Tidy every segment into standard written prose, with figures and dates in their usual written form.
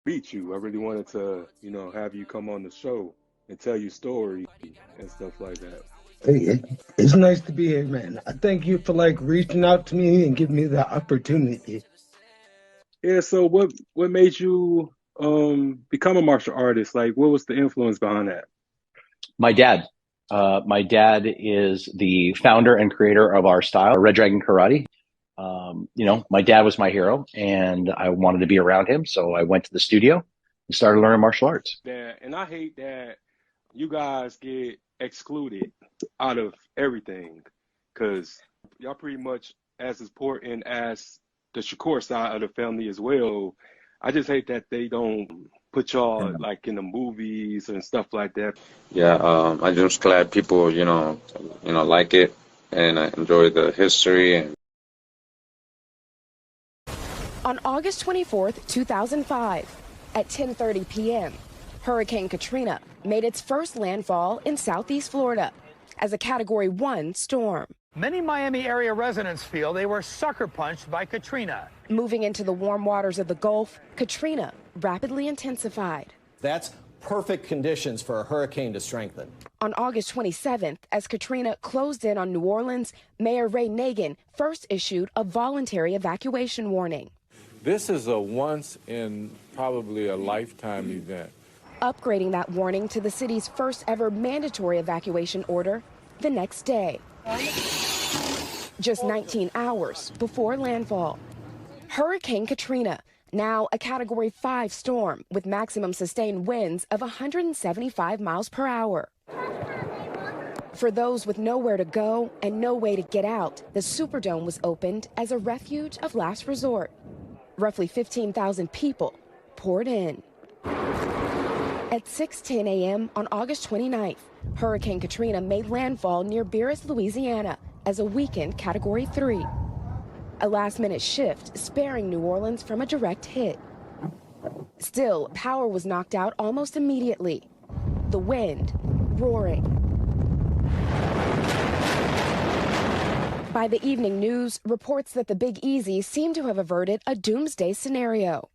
meet you. I really wanted to, have you come on the show and tell your story and stuff like that. Hey, it's nice to be here, man. I thank you for like reaching out to me and giving me the opportunity. Yeah, so what made you become a martial artist? Like what was the influence behind that? My dad. My dad is the founder and creator of our style, Red Dragon Karate. My dad was my hero, and I wanted to be around him, so I went to the studio and started learning martial arts. That and I hate that you guys get excluded out of everything because y'all pretty much as important as the Shakur side of the family as well. I just hate that they don't put y'all like in the movies and stuff like that. Yeah, I'm just glad people, like it and I enjoy the history and On August 24th, 2005, at 10:30 p.m., Hurricane Katrina made its first landfall in southeast Florida as a Category 1 storm. Many Miami area residents feel they were sucker punched by Katrina. Moving into the warm waters of the Gulf, Katrina rapidly intensified. That's perfect conditions for a hurricane to strengthen. On August 27th, as Katrina closed in on New Orleans, Mayor Ray Nagin first issued a voluntary evacuation warning. This is a once in probably a lifetime event. Upgrading that warning to the city's first ever mandatory evacuation order the next day. Just 19 hours before landfall. Hurricane Katrina, now a Category 5 storm with maximum sustained winds of 175 miles per hour. For those with nowhere to go and no way to get out, the Superdome was opened as a refuge of last resort. Roughly 15,000 people poured in. At 6:10 a.m. on August 29th, Hurricane Katrina made landfall near Beerus, Louisiana, as a weakened Category 3. A last-minute shift sparing New Orleans from a direct hit. Still, power was knocked out almost immediately. The wind roaring. By the evening news, reports that the Big Easy seemed to have averted a doomsday scenario.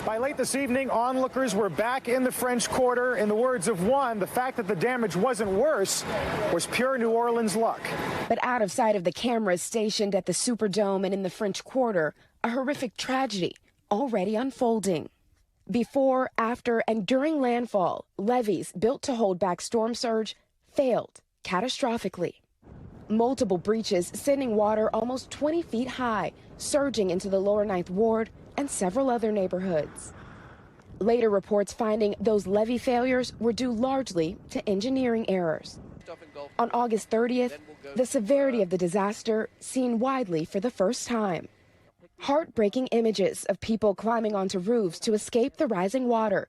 By late this evening, onlookers were back in the French Quarter. In the words of one, the fact that the damage wasn't worse was pure New Orleans luck. But out of sight of the cameras stationed at the Superdome and in the French Quarter, a horrific tragedy already unfolding. Before, after, and during landfall, levees built to hold back storm surge failed catastrophically. Multiple breaches sending water almost 20 feet high, surging into the lower Ninth Ward and several other neighborhoods. Later reports finding those levee failures were due largely to engineering errors. On August 30th, the severity of the disaster seen widely for the first time. Heartbreaking images of people climbing onto roofs to escape the rising water,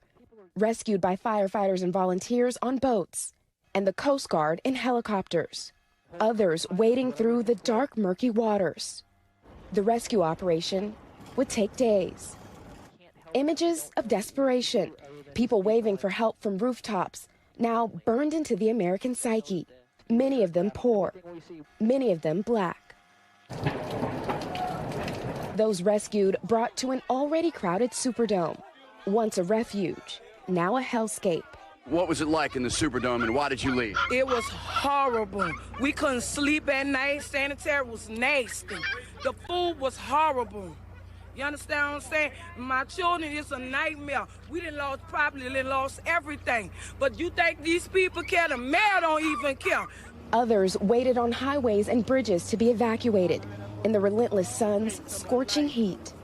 rescued by firefighters and volunteers on boats, and the Coast Guard in helicopters. Others wading through the dark, murky waters. The rescue operation would take days. Images of desperation, people waving for help from rooftops, now burned into the American psyche. Many of them poor, many of them black. Those rescued brought to an already crowded Superdome, once a refuge, now a hellscape. What was it like in the Superdome and why did you leave? It was horrible. We couldn't sleep at night. Sanitary was nasty. The food was horrible. You understand what I'm saying? My children, it's a nightmare. We done lost property, done lost everything. But you think these people care? The mayor don't even care. Others waited on highways and bridges to be evacuated in the relentless sun's scorching heat.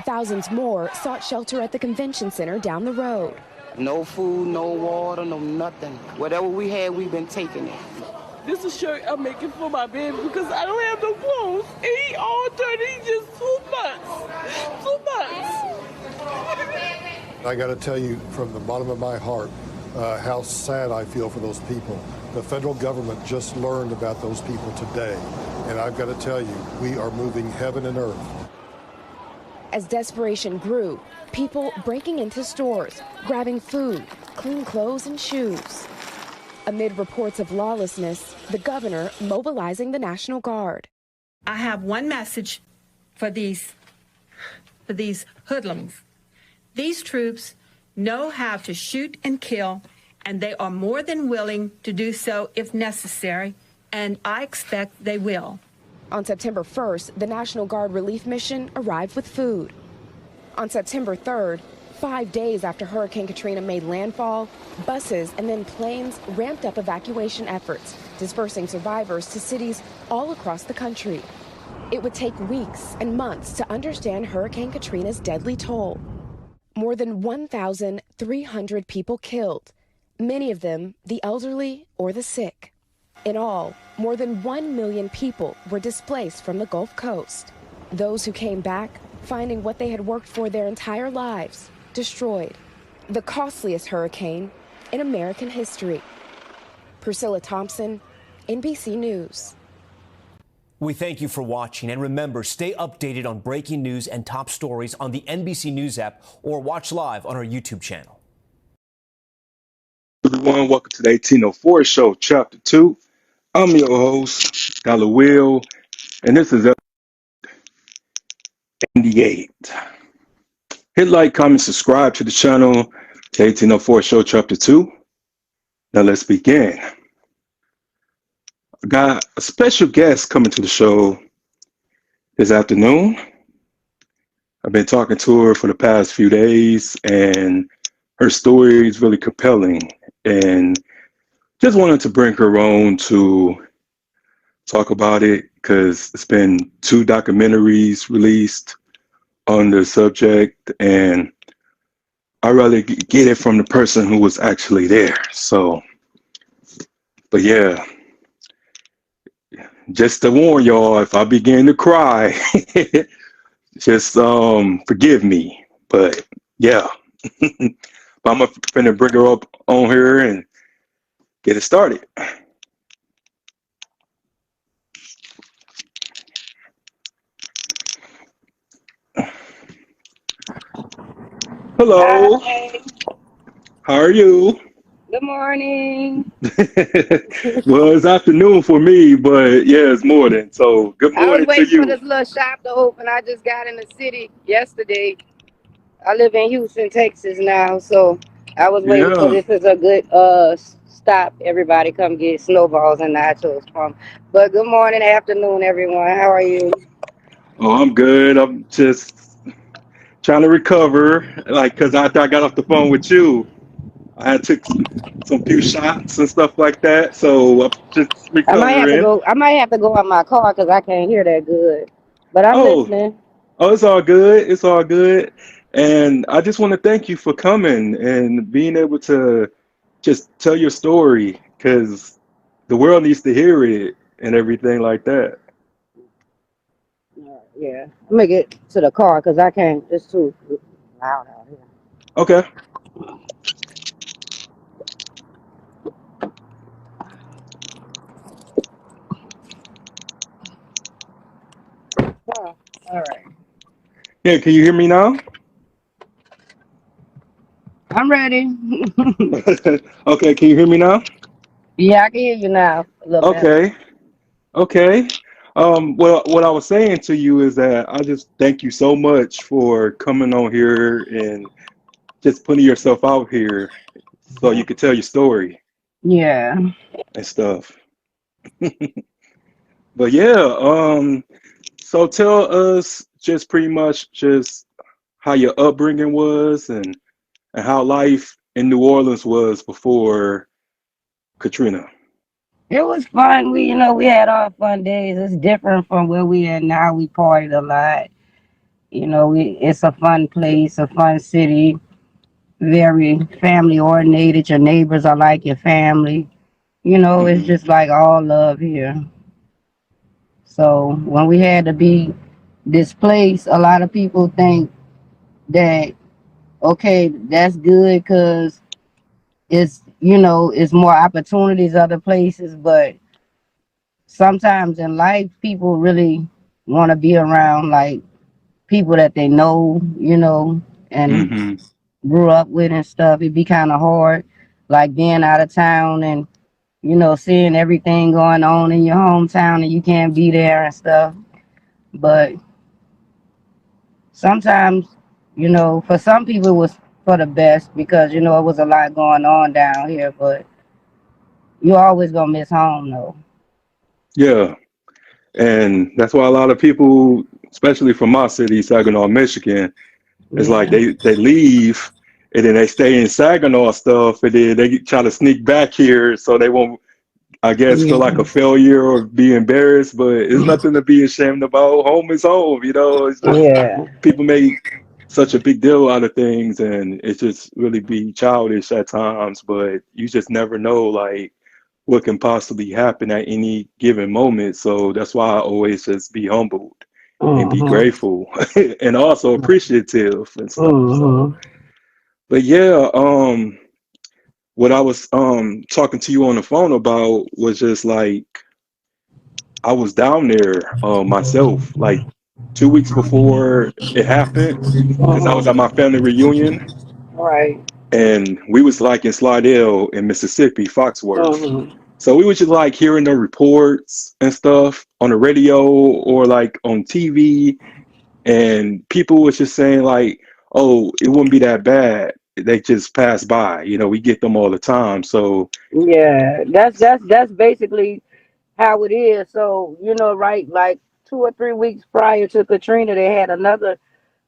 Thousands more sought shelter at the convention center down the road. No food, no water, no nothing. Whatever we had, we've been taking it. This is a shirt I'm making for my baby because I don't have no clothes. And he all dirty. He just 2 months. 2 months. I got to tell you from the bottom of my heart how sad I feel for those people. The federal government just learned about those people today. And I've got to tell you, we are moving heaven and earth. As desperation grew, people breaking into stores, grabbing food, clean clothes and shoes. Amid reports of lawlessness, the governor mobilizing the National Guard. I have one message for these hoodlums. These troops know how to shoot and kill, and they are more than willing to do so if necessary, and I expect they will. On September 1st, the National Guard relief mission arrived with food. On September 3rd, 5 days after Hurricane Katrina made landfall, buses and then planes ramped up evacuation efforts, dispersing survivors to cities all across the country. It would take weeks and months to understand Hurricane Katrina's deadly toll. More than 1,300 people killed, many of them the elderly or the sick. In all, more than 1 million people were displaced from the Gulf Coast. Those who came back, finding what they had worked for their entire lives, destroyed. The costliest hurricane in American history. Priscilla Thompson, NBC News. We thank you for watching, and remember, stay updated on breaking news and top stories on the NBC News app or watch live on our YouTube channel. Everyone, welcome to the 1804 Show, Chapter 2. I'm your host, Dollar Will, and this is episode 98. Hit like, comment, subscribe to the channel, the 1804 Show, Chapter 2. Now let's begin. I got a special guest coming to the show this afternoon. I've been talking to her for the past few days, and her story is really compelling. And just wanted to bring her on to talk about it because it's been 2 documentaries released on the subject, and I'd rather get it from the person who was actually there. So, but yeah. Just to warn y'all, if I begin to cry, just forgive me. But yeah, but I'm gonna bring her up on here and get it started. Hello. Hi. How are you? Good morning. Well, it's afternoon for me, but yeah, it's morning. So good I was morning to waiting for you. this little shop to open. I just got in the city yesterday. I live in Houston, Texas now, so I was waiting for Yeah. this is a good stop. Everybody come get snowballs and nachos from. But good morning, afternoon, everyone. How are you? Oh, I'm good. I'm just trying to recover. Like, cause after I got off the phone with you, I had took some few shots and stuff like that. So I'm just I might have to recovering. go. I might have to go out my car because I can't hear that good. But I'm Oh, listening. oh, it's all good. It's all good. And I just want to thank you for coming and being able to just tell your story, because the world needs to hear it and everything like that. Yeah, I'm gonna get to the car because I can't. It's too loud out here. Okay. Oh, all right. Yeah, can you hear me now? I'm ready. Okay, can you hear me now? Yeah, I can hear you now a little better. Okay. Okay. Well, what I was saying to you is that I just thank you so much for coming on here and just putting yourself out here so you could tell your story Yeah. and stuff. But yeah, so tell us just pretty much just how your upbringing was and how life in New Orleans was before Katrina. It was fun. We had our fun days. It's different from where we at now. We partied a lot. It's a fun place, a fun city, very family oriented. Your neighbors are like your family. It's Hmm. just like all love here. So when we had to be displaced, a lot of people think that, okay, that's good because it's more opportunities other places, but sometimes in life people really want to be around like people that they know, and Hmm. grew up with and stuff. It'd be kind of hard, like being out of town and seeing everything going on in your hometown and you can't be there and stuff. But sometimes, You know, for some people it was for the best because you know it was a lot going on down here, but you always gonna miss home though. Yeah, and that's why a lot of people, especially from my city, Saginaw, Michigan, it's like Yeah. they leave and then they stay in Saginaw stuff, and then they try to sneak back here so they won't, I guess, feel like Yeah. a failure or be embarrassed. But it's nothing to be ashamed about. Home is home, you know. It's just Yeah. people make such a big deal out of things, and it just really be childish at times. But you just never know, like, what can possibly happen at any given moment. So that's why I always just be humbled and be Mhm. grateful and also appreciative and stuff. So, Mhm. but yeah, what I was talking to you on the phone about was just like I was down there myself like 2 weeks before it happened because I was at Mhm. my family reunion Right. and we was like in Slidell in Mississippi, Foxworth. Mhm. So we was just like hearing the reports and stuff on the radio or like on TV, and people was just saying like, "Oh, it wouldn't be that bad. They just pass by. You know, we get them all the time." So, Yeah. That's basically how it is. So you know, right? Like 2 or 3 weeks prior to Katrina, they had another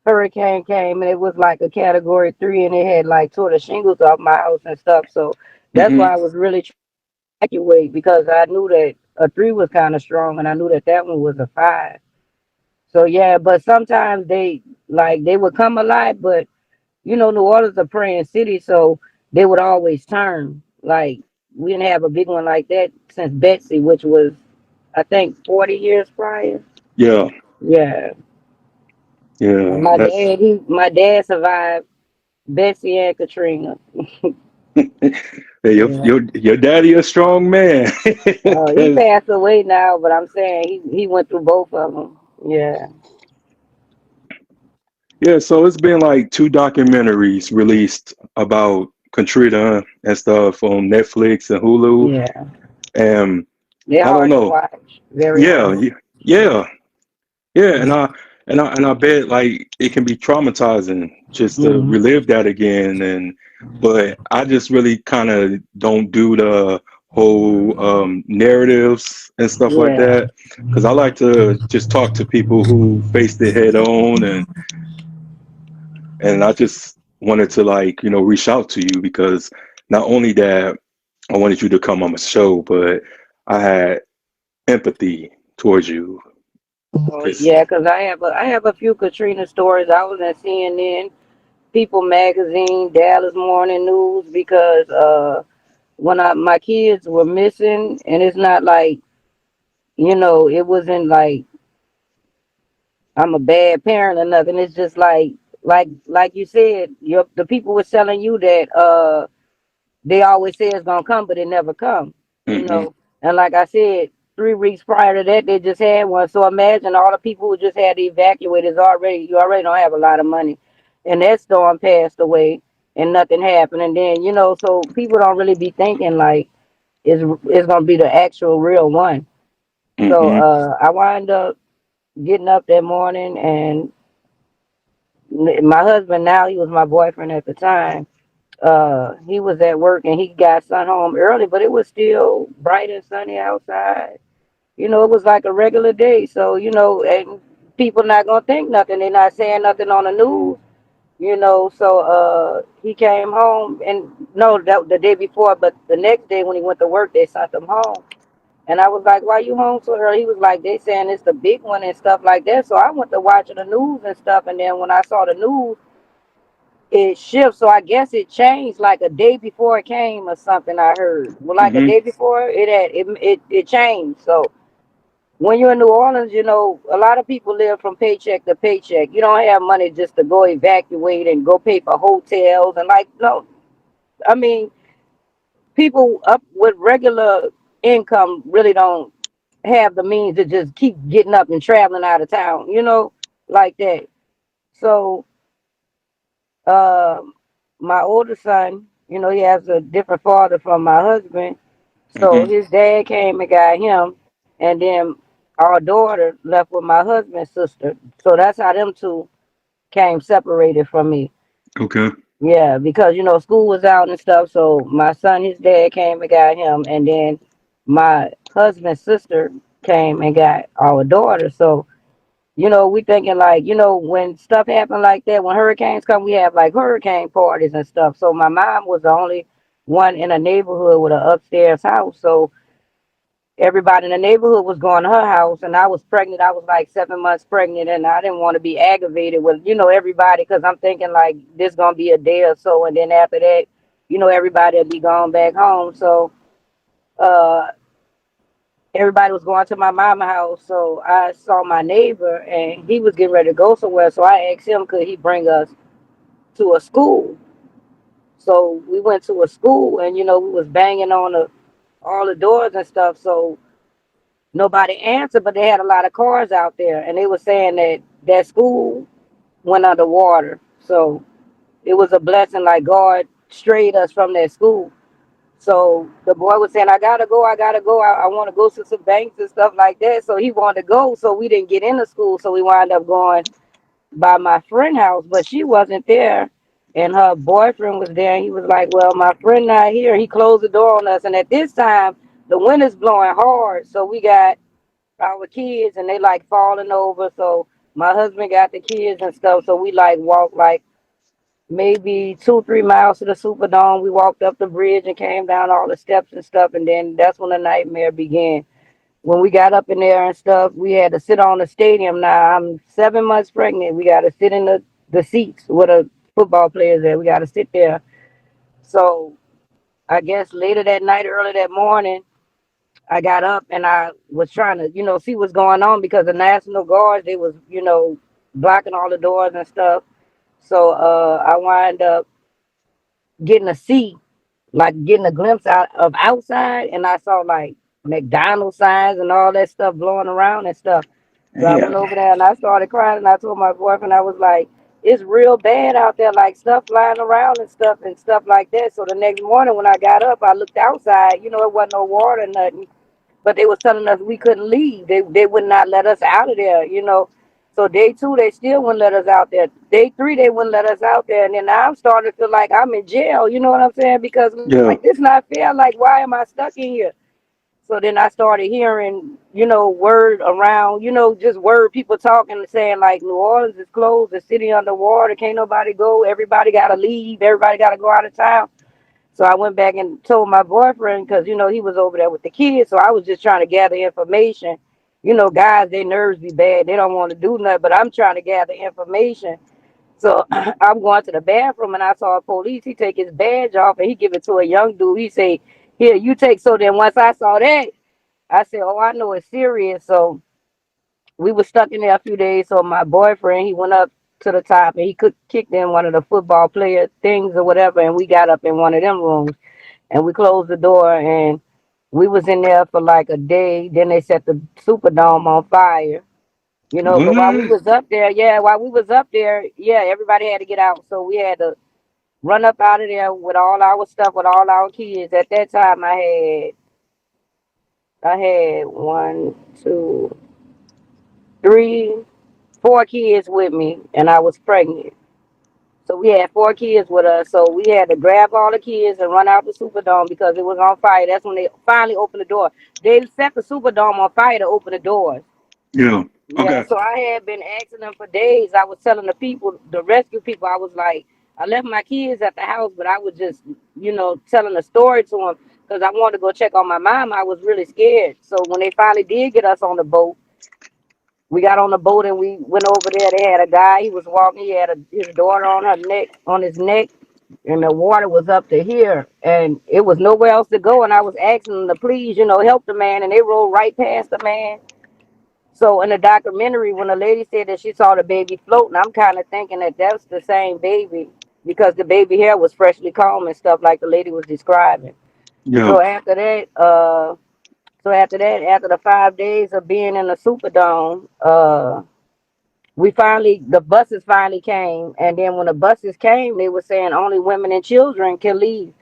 hurricane came and it was like a category 3 and it had like tore the shingles off my house and stuff. So that's hmm why I was really trying to evacuate because I knew that a 3 was kind of strong and I knew that that one was a 5. So yeah, but sometimes they would come alive, but you know New Orleans is a praying city, so they would always turn. Like we didn't have a big one like that since Betsy, which was I think 40 years prior. yeah, Yeah. yeah, My that's dad, my dad survived Betsy and Katrina. hey, Yeah. your daddy a strong man. He 'Cause passed away now, but I'm saying he went through both of them. Yeah. yeah, so it's been like 2 documentaries released about Katrina and stuff on Netflix and Hulu, Yeah. and They're I don't hard to know. watch. Very Yeah, hard. yeah, yeah, and I bet like it can be traumatizing just to Hmm. relive that again, and but I just really kind of don't do the whole narratives and stuff like Yeah. that because I like to just talk to people who faced it head on, and I just wanted to like reach out to you because not only that I wanted you to come on the show, but I had empathy towards you Well, because yeah, because I have a few Katrina stories. I was at CNN, People Magazine, Dallas Morning News because when my kids were missing, and it's not like it wasn't like I'm a bad parent or nothing. It's just like you said, the people were telling you that they always say it's gonna come, but it never come. You hmm know, and like I said, 3 weeks prior to that, they just had one. So imagine all the people who just had to evacuate is already you already don't have a lot of money, and that storm passed away and nothing happened. And then so people don't really be thinking like it's gonna be the actual real one. So hmm I wind up getting up that morning and my husband now, he was my boyfriend at the time. He was at work and he got sent home early, but it was still bright and sunny outside. It was like a regular day. So, and people not gonna think nothing. They're not saying nothing on the news. So he came home and no, that the day before, but the next day when he went to work, they sent him home. And I was like, "Why you home so early?" He was like, "They saying it's the big one and stuff like that." So I went to watching the news and stuff. And then when I saw the news, it shifts. So I guess it changed like a day before it came or something. I heard. Well, like a hmm day before it changed. So when you're in New Orleans, a lot of people live from paycheck to paycheck. You don't have money just to go evacuate and go pay for hotels and like no. I mean, people up with regular income really don't have the means to just keep getting up and traveling out of town, like that. So um my older son, he has a different father from my husband. So hmm his dad came and got him, and then our daughter left with my husband's sister. So that's how them two came separated from me. Okay. Yeah, because school was out and stuff. So my son, his dad came and got him, and then my husband's sister came and got our daughter. So we thinking like, when stuff happen like that, when hurricanes come, we have like hurricane parties and stuff. So my mom was the only one in a neighborhood with an upstairs house. So everybody in the neighborhood was going to her house, and I was pregnant. I was like 7 months pregnant, and I didn't want to be aggravated with everybody, because I'm thinking like this gonna be a day or so, and then after that, everybody will be gone back home. So uh everybody was going to my mama house. So I saw my neighbor, and he was getting ready to go somewhere. So I asked him, could he bring us to a school? So we went to a school, and we was banging on all the doors and stuff. So nobody answered, but they had a lot of cars out there, and they were saying that that school went underwater. So it was a blessing, like God strayed us from that school. So the boy was saying, I gotta go, I want to go to some banks and stuff like that. So he wanted to go, so we didn't get into school. So we wound up going by my friend's house, but she wasn't there, and her boyfriend was there. And he was like, well, my friend not here. He closed the door on us, and at this time the wind is blowing hard, so we got our kids, and they like falling over. So my husband got the kids and stuff. So we like walked like maybe 2-3 miles to the Superdome. We walked up the bridge and came down all the steps and stuff. And then that's when the nightmare began. When we got up in there and stuff, we had to sit on the stadium. Now I'm 7 months pregnant. We got to sit in the seats where the football players at. We got to sit there. So I guess later that night, early that morning, I got up and I was trying to, see what's going on, because the National Guard, they was, blocking all the doors and stuff. So I wind up getting a seat, like getting a glimpse out of outside, and I saw like McDonald's signs and all that stuff blowing around and stuff. So I went over there and I started crying, and I told my boyfriend, I was like, it's real bad out there, like stuff flying around and stuff like that. So the next morning when I got up, I looked outside, it wasn't no water, nothing. But they was telling us we couldn't leave. They would not let us out of there. So day 2, they still wouldn't let us out there. Day 3, they wouldn't let us out there. And then now I'm starting to feel like I'm in jail. You know what I'm saying? Because Yeah. like, this not fair. Like, why am I stuck in here? So then I started hearing, word around, just word, people talking and saying like New Orleans is closed, the city underwater, can't nobody go, everybody gotta leave, everybody gotta go out of town. So I went back and told my boyfriend, because, he was over there with the kids. So I was just trying to gather information. Guys, their nerves be bad. They don't want to do nothing, but I'm trying to gather information. So I'm going to the bathroom, and I saw a police. He take his badge off, and he give it to a young dude. He say, here, you take. So then once I saw that, I said, oh, I know it's serious. So we were stuck in there a few days. So my boyfriend, he went up to the top, and he could kick in one of the football player things or whatever, and we got up in one of them rooms. And we closed the door, and we was in there for like a day. Then they set the Superdome on fire, But while we What? was up there, everybody had to get out. So we had to run up out of there with all our stuff, with all our kids. At that time, I had 1, 2, 3, 4 kids with me, and I was pregnant. So we had 4 kids with us. So we had to grab all the kids and run out the Superdome because it was on fire. That's when they finally opened the door. They set the Superdome on fire to open the doors. Yeah. Yeah, Okay. so I had been asking them for days. I was telling the people, the rescue people, I was like, I left my kids at the house, but I was just, telling a story to them because I wanted to go check on my mom. I was really scared. So when they finally did get us on the boat, we got on the boat and we went over there. They had a guy. He was walking. He had his daughter on his neck, and the water was up to here, and it was nowhere else to go. And I was asking them to please, help the man, and they rolled right past the man. So in the documentary, when the lady said that she saw the baby floating, I'm kind of thinking that that's the same baby because the baby hair was freshly combed and stuff like the lady was describing. Yeah. So after the 5 days of being in the Superdome, the buses finally came. And then when the buses came, they were saying only women and children can leave.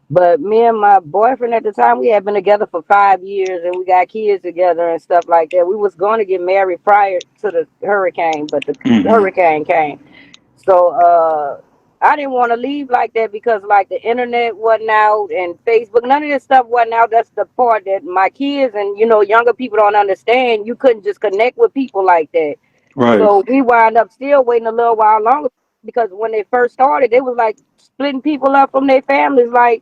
But me and my boyfriend at the time, we had been together for 5 years, and we got kids together and stuff like that. We was going to get married prior to the hurricane, but the Mm-hmm. hurricane came. So I didn't want to leave like that because like the internet wasn't out and Facebook, none of this stuff wasn't out. That's the part that my kids and younger people don't understand. You couldn't just connect with people like that. Right. So we wind up still waiting a little while longer because when they first started, they was like splitting people up from their families, like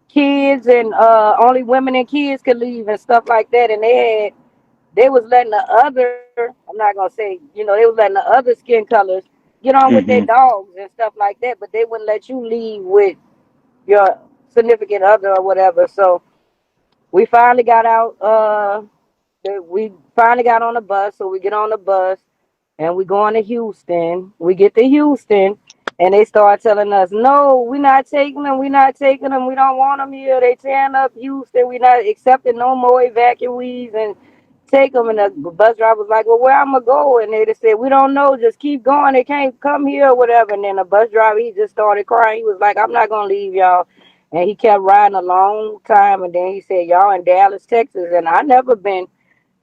kids and only women and kids could leave and stuff like that. And they was letting the other, I'm not gonna say, they was letting the other skin colors get on with their Hmm. dogs and stuff like that, but they wouldn't let you leave with your significant other or whatever. So we finally got out. We finally got on the bus. So we get on the bus and we going to Houston. We get to Houston, and they start telling us, "No, we're not taking them. We're not taking them. We don't want them here. They tearing up Houston. We're not accepting no more evacuees and take them." And the bus driver was like, "Well, where I'm gonna go?" And they just said, "We don't know. Just keep going. They can't come here or whatever." And then the bus driver, he just started crying. He was like, "I'm not gonna leave y'all." And he kept riding a long time. And then he said, "Y'all in Dallas, Texas." And I never been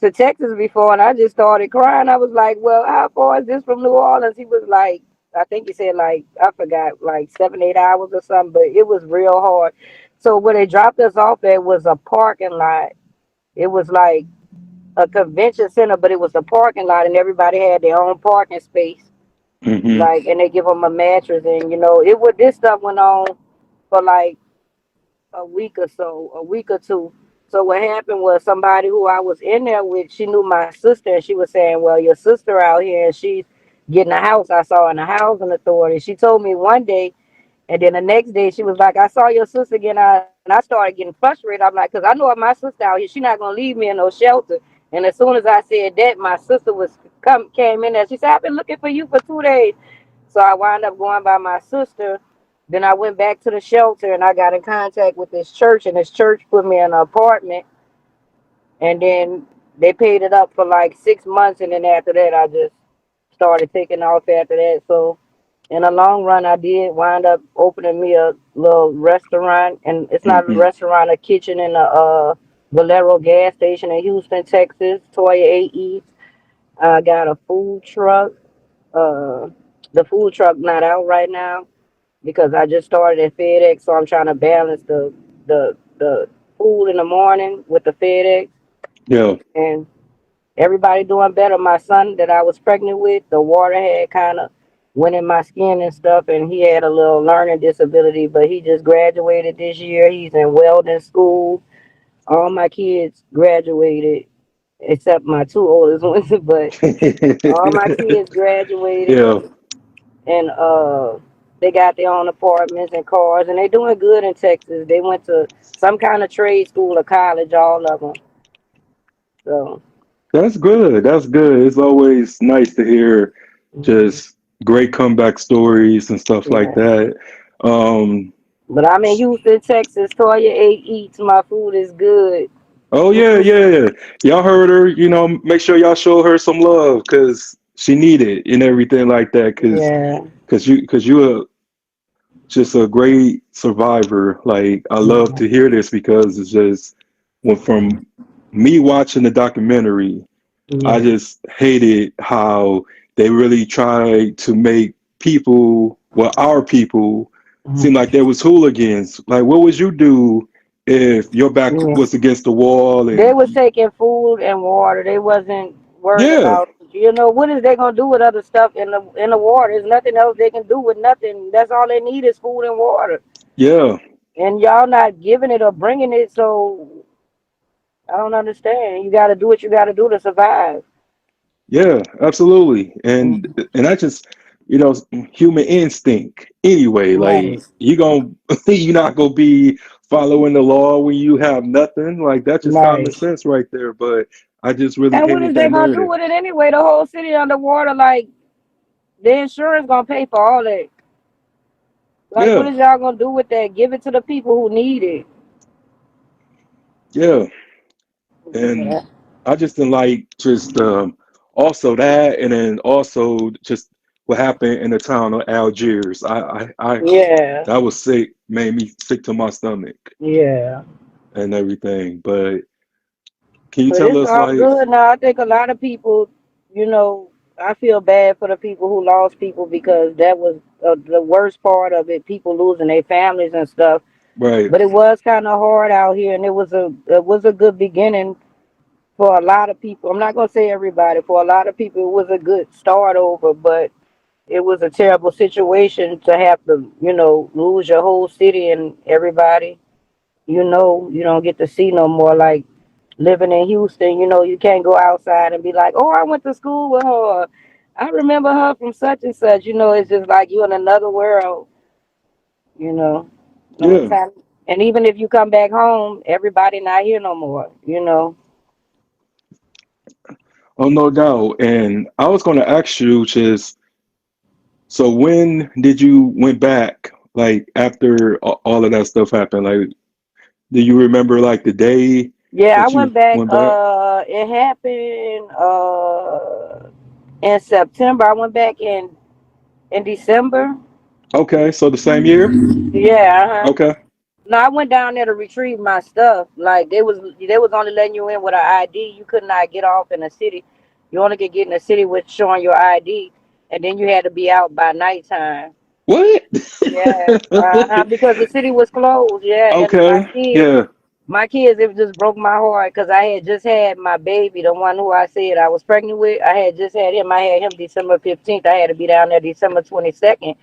to Texas before, and I just started crying. I was like, "Well, how far is this from New Orleans?" He was like, I think he said like, I forgot, like 7, 8 hours or something, but it was real hard. So where they dropped us off at was a parking lot. It was like a convention center, but it was a parking lot, and everybody had their own parking space. Hmm. Like, and they give them a mattress, and it would this stuff went on for like a week or so, a week or two. So what happened was somebody who I was in there with, she knew my sister, and she was saying, "Well, your sister out here, and she's getting a house." I saw in the housing authority. She told me one day, and then the next day she was like, "I saw your sister again," and I started getting frustrated. I'm like, because I know my sister out here, she's not gonna leave me in no shelter. And as soon as I said that, my sister came in there. She said, "I've been looking for you for 2 days." So I wound up going by my sister. Then I went back to the shelter and I got in contact with this church, and this church put me in an apartment. And then they paid it up for like 6 months, and then after that, I just started taking off after that. So in the long run, I did wind up opening me a little restaurant, and it's not a Hmm. restaurant, a kitchen in a Valero gas station in Houston, Texas. Toya A Eats. I got a food truck. Uh, the food truck not out right now because I just started at FedEx, so I'm trying to balance the food in the morning with the FedEx, Yeah. and everybody doing better. My son that I was pregnant with, the water had kind of went in my skin and stuff, and he had a little learning disability, but he just graduated this year. He's in welding school. All my kids graduated except my two oldest ones, but all my kids graduated, Yeah. and they got their own apartments and cars, and they doing good in Texas. They went to some kind of trade school or college, all of them. So That's good. That's good. It's always nice to hear just great comeback stories and stuff like yeah. that. Um, But I'm in Houston, Texas. Toya A Eats. My food is good. oh yeah, yeah. Y'all heard her, make sure y'all show her some love because she need it and everything like that. Cause, Yeah. cause you are just a great survivor. Like I love to hear this because it's just went from me watching the documentary. I Yeah. just hated how they really tried to make people, well, our people, seem like they was hooligans. Like, what would you do if your back Yeah. was against the wall They and was taking food and water. They wasn't worried yeah, about, what is they gonna do with other stuff in the water? There's nothing else they can do with nothing. That's all they need is food and water. yeah, And y'all not giving it or bringing it, so I don't understand. You got to do what you got to do to survive. yeah, absolutely. And I just, human instinct anyway. Right. Like you're not gonna be following the law when you have nothing. Like that's just common Right. sense right there. But I just really And what is hated they that gonna do narrative. with it anyway? The whole city underwater, like the insurance gonna pay for all that. Like, what Yeah, is y'all gonna do with that? Give it to the people who need it. yeah. Yeah. And I just didn't like just also that, and then also just what happened in the town of Algiers. I Yeah. that was sick, made me sick to my stomach Yeah. and everything. But can you But tell it's us all like, good now. I think a lot of people, you know, I feel bad for the people who lost people because that was the worst part of it. People losing their families and stuff. Right. But it was kind of hard out here, and it was a good beginning for a lot of people. I'm not gonna say everybody. For a lot of people, it was a good start over, but it was a terrible situation to have to, lose your whole city and everybody. You don't get to see no more. Like living in Houston, you can't go outside and be like, "Oh, I went to school with her. Or, I remember her from such and such." It's just like you in another world. You know, the only Yeah. time. And even if you come back home, everybody not here no more. Oh, no doubt. And I was going to ask you just so when did you went back? Like after all of that stuff happened, like do you remember like the day Yeah, I that went you back. went back? It happened in September. I went back in December. Okay, so the same year? Yeah, uh-huh. Okay. No, I went down there to retrieve my stuff. Like they was only letting you in with an ID. You could not get off in the city. You only could get in the city with showing your ID, and then you had to be out by nighttime. What? Yeah, because the city was closed. Yeah, and my Okay. kids, Yeah. my kids, it just broke my heart because I had just had my baby, the one who I said I was pregnant with. I had just had him. I had him December 15th. I had to be down there December 22nd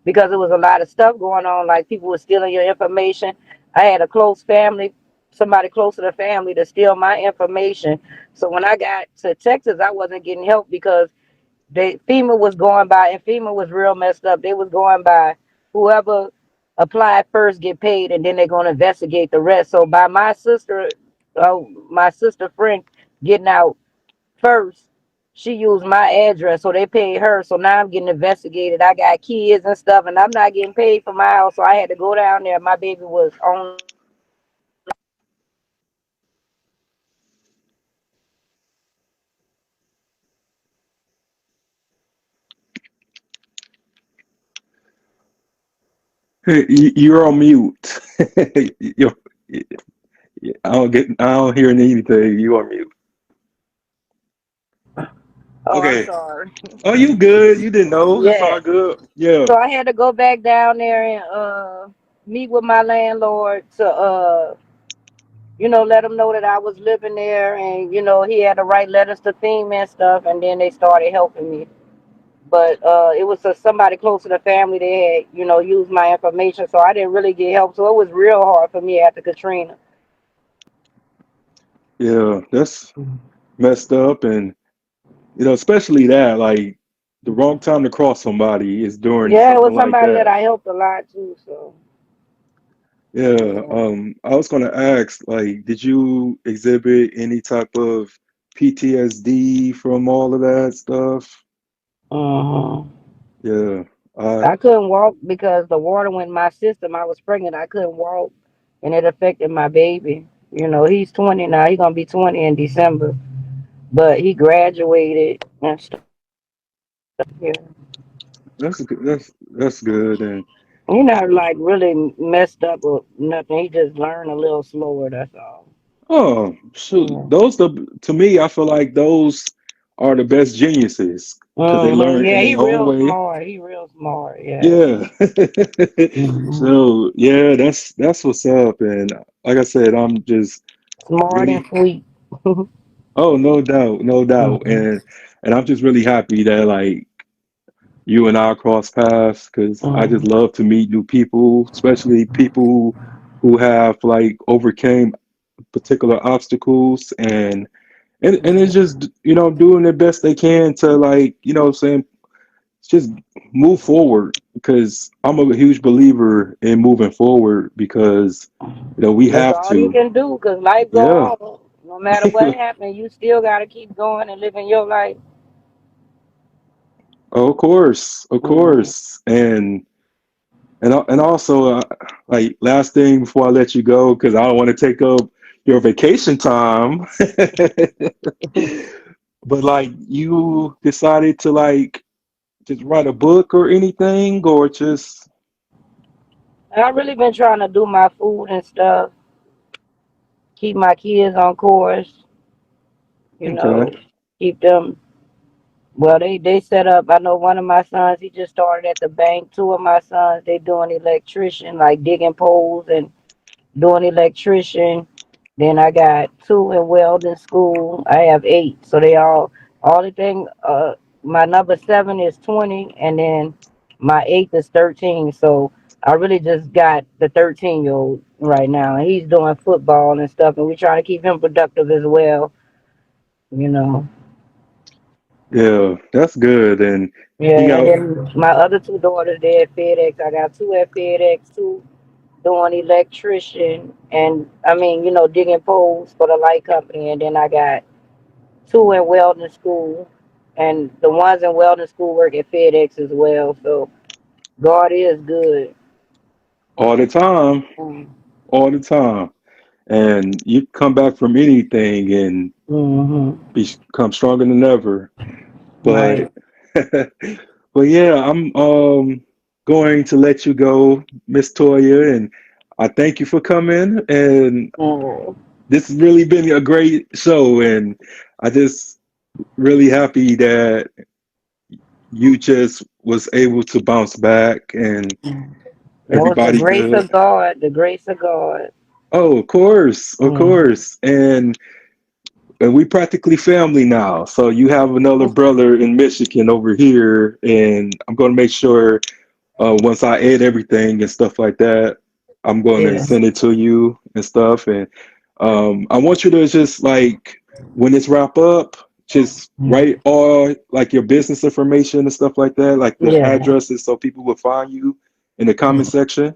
because there was a lot of stuff going on. Like people were stealing your information. I had a close family, somebody close to the family to steal my information. So when I got to Texas, I wasn't getting help because FEMA was going by, and FEMA was real messed up. They was going by whoever applied first get paid, and then they're gonna investigate the rest. So by my sister friend getting out first, she used my address, so they paid her. So now I'm getting investigated. I got kids and stuff, and I'm not getting paid for my house. So I had to go down there. My baby was on. Hey, you're on mute. You I don't hear anything. You on mute. Oh, I'm Okay. sorry. Oh, you good. You didn't know. That's Yeah. all good. Yeah. So I had to go back down there and meet with my landlord to let him know that I was living there, and he had to write letters to FEMA and stuff, and then they started helping me. But it was somebody close to the family. They had used my information, so I didn't really get help. So it was real hard for me after Katrina. Yeah. That's messed up and especially that like the wrong time to cross somebody is during Yeah, it something was like somebody that that. I helped a lot too. So Yeah. yeah. I was gonna ask, like, did you exhibit any type of PTSD from all of that stuff? uh Yeah. I I couldn't walk because the water went in my system. I was pregnant. I couldn't walk, and it affected my baby. He's 20 now. He's gonna be 20 in December. But he graduated and stuff. Yeah. that's good and He not like really messed up or nothing. He just learned a little slower. That's all. oh shoot, Yeah. those to me I feel like those are the best geniuses because they learn Yeah, in he their own real way. smart. He real smart. Yeah. Yeah. Hmm. So yeah, that's what's up. And like I said, I'm just Smart and really sweet. oh no doubt, no doubt. Hmm. And I'm just really happy that like you and I cross paths because I just Hmm. love to meet new people, especially people who have like overcame particular obstacles and it's just doing their best they can to like what I'm saying just move forward because I'm a huge believer in moving forward because we That's have all you to. can do because life go Yeah. on. No matter what happened, you still gotta keep going and living your life. Oh, of course, of Hmm. course, and also like last thing before I let you go because I don't want to take up your vacation time, but like you decided to like just write a book or anything or just I've really been trying to do my food and stuff, keep my kids on course, you okay. know, keep them. Well, they set up. I know one of my sons. He just started at the bank. Two of my sons, they doing electrician, like digging poles and doing electrician. Then I got two in welding school. I have eight, so they all the thing. My number seven is 20, and then my eighth is 13. So I really just got the 13-year-old right now, and he's doing football and stuff, and we're trying to keep him productive as well. You know. Yeah, that's good. And he Yeah, and got then my other two daughters, they at FedEx. I got two at FedEx, two doing electrician, and I mean, digging poles for the light company. And then I got two in welding school, and the ones in welding school work at FedEx as well. So God is good. all the time, all the time. And you come back from anything and become stronger than ever. Right. But but yeah, I'm going to let you go, Miss Toya, and I thank you for coming. And this has really been a great show, and I just really happy that you just was able to bounce back and That was the everybody grace good. of God. The grace of God. Oh, of course, of course. And we practically family now. So you have another brother in Michigan over here, and I'm going to make sure once I edit everything and stuff like that, I'm going to Yeah. send it to you and stuff. And I want you to just like when it's wrap up, just write all like your business information and stuff like that, like the Yeah. addresses, so people will find you in the comment section.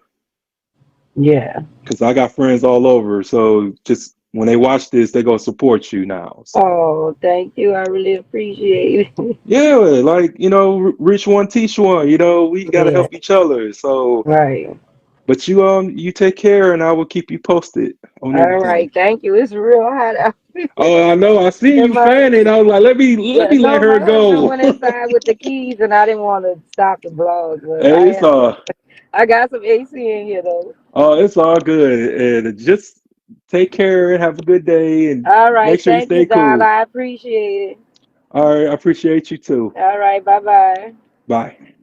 Yeah. Because I got friends all over, so just when they watch this, they gonna support you now. So Oh, thank you. I really appreciate it. yeah, like rich one teach one. We gotta Yeah. help each other. So, Right. but you take care, and I will keep you posted on All everything. right. Thank you. It's real hot out. Oh, I know. I see And you fanning. I was like, let yeah, me let no, her my husband go. went inside with the keys, and I didn't want to stop the vlog, but Hey, it's I got some AC in here though. it's all good, and just take care and have a good day, and All make right, sure you thank you, stay Darla. cool. I appreciate it. All right, I appreciate you too. All right, bye bye. Bye.